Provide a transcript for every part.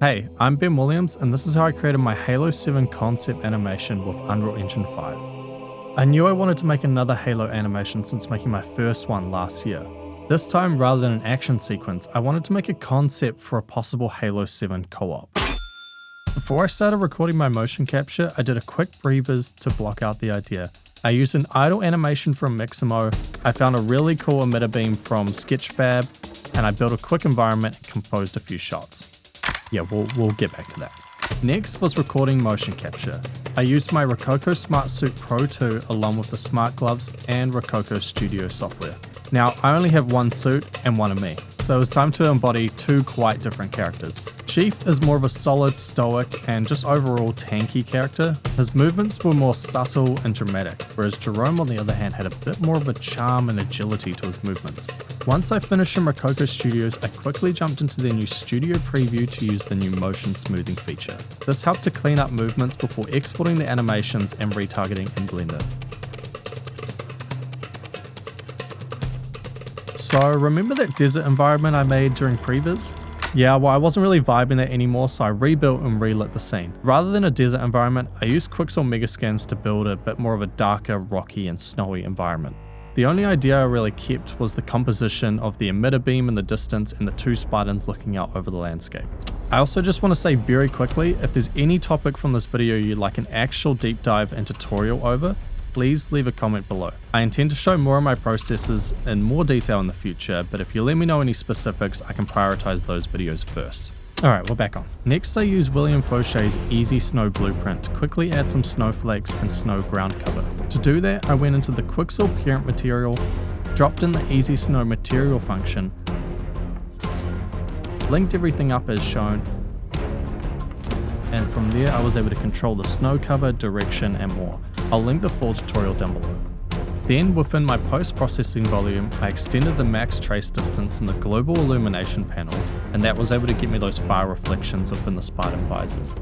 Hey, I'm Ben Williams, and this is how I created my Halo 7 concept animation with Unreal Engine 5. I knew I wanted to make another Halo animation since making my first one last year. This time, rather than an action sequence, I wanted to make a concept for a possible Halo 7 co-op. Before I started recording my motion capture, I did a quick Previs to block out the idea. I used an idle animation from Mixamo, I found a really cool emitter beam from Sketchfab, and I built a quick environment and composed a few shots. Yeah, we'll get back to that. Next was recording motion capture. I used my Rococo Smartsuit Pro 2 along with the smart gloves and Rococo Studio software. Now, I only have one suit and one of me, so it was time to embody two quite different characters. Chief is more of a solid, stoic, and just overall tanky character. His movements were more subtle and dramatic, whereas Jerome on the other hand had a bit more of a charm and agility to his movements. Once I finished in Rococo Studios, I quickly jumped into their new Studio Preview to use the new motion smoothing feature. This helped to clean up movements before exporting the animations and retargeting in Blender. So remember that desert environment I made during Previs? Yeah, well I wasn't really vibing that anymore, so I rebuilt and relit the scene. Rather than a desert environment, I used Quixel Megascans to build a bit more of a darker, rocky and snowy environment. The only idea I really kept was the composition of the emitter beam in the distance and the two Spartans looking out over the landscape. I also just want to say very quickly, if there's any topic from this video you'd like an actual deep dive and tutorial over, please leave a comment below. I intend to show more of my processes in more detail in the future, but if you let me know any specifics, I can prioritize those videos first. Alright, we're back on. Next I used William Fauche's EasySnow Blueprint to quickly add some snowflakes and snow ground cover. To do that, I went into the Quixel parent material, dropped in the EasySnow material function, linked everything up as shown, and from there I was able to control the snow cover, direction and more. I'll link the full tutorial down below. Then within my post-processing volume, I extended the max trace distance in the global illumination panel, and that was able to get me those fire reflections within the Spartan visors.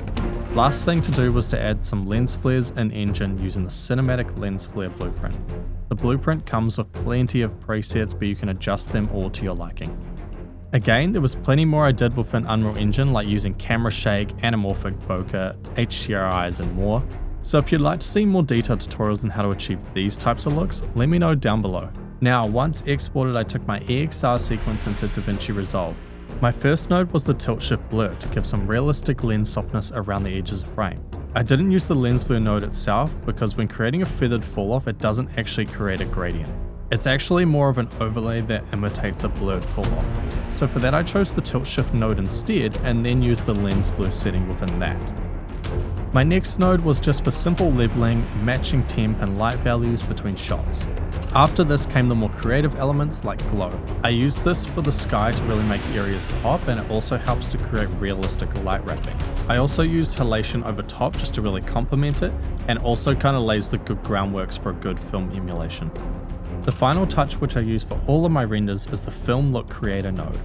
Last thing to do was to add some lens flares in engine using the cinematic lens flare blueprint. The blueprint comes with plenty of presets, but you can adjust them all to your liking. Again, there was plenty more I did within Unreal Engine, like using camera shake, anamorphic bokeh, HDRIs and more. So if you'd like to see more detailed tutorials on how to achieve these types of looks, let me know down below. Now, once exported, I took my EXR sequence into DaVinci Resolve. My first node was the tilt shift blur to give some realistic lens softness around the edges of the frame. I didn't use the lens blur node itself because when creating a feathered fall off, it doesn't actually create a gradient. It's actually more of an overlay that imitates a blurred fall off. So for that I chose the tilt shift node instead and then used the lens blur setting within that. My next node was just for simple leveling, matching temp and light values between shots. After this came the more creative elements like glow. I used this for the sky to really make areas pop, and it also helps to create realistic light wrapping. I also used halation over top just to really complement it, and also kind of lays the good groundworks for a good film emulation. The final touch which I use for all of my renders is the film look creator node.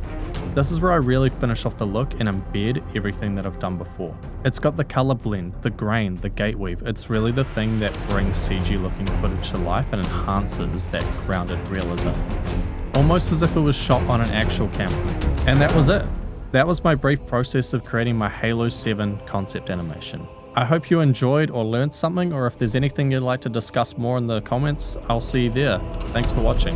This is where I really finish off the look and embed everything that I've done before. It's got the color blend, the grain, the gate weave. It's really the thing that brings CG looking footage to life and enhances that grounded realism. Almost as if it was shot on an actual camera. And that was it. That was my brief process of creating my Halo 7 concept animation. I hope you enjoyed or learned something, or if there's anything you'd like to discuss more in the comments, I'll see you there. Thanks for watching.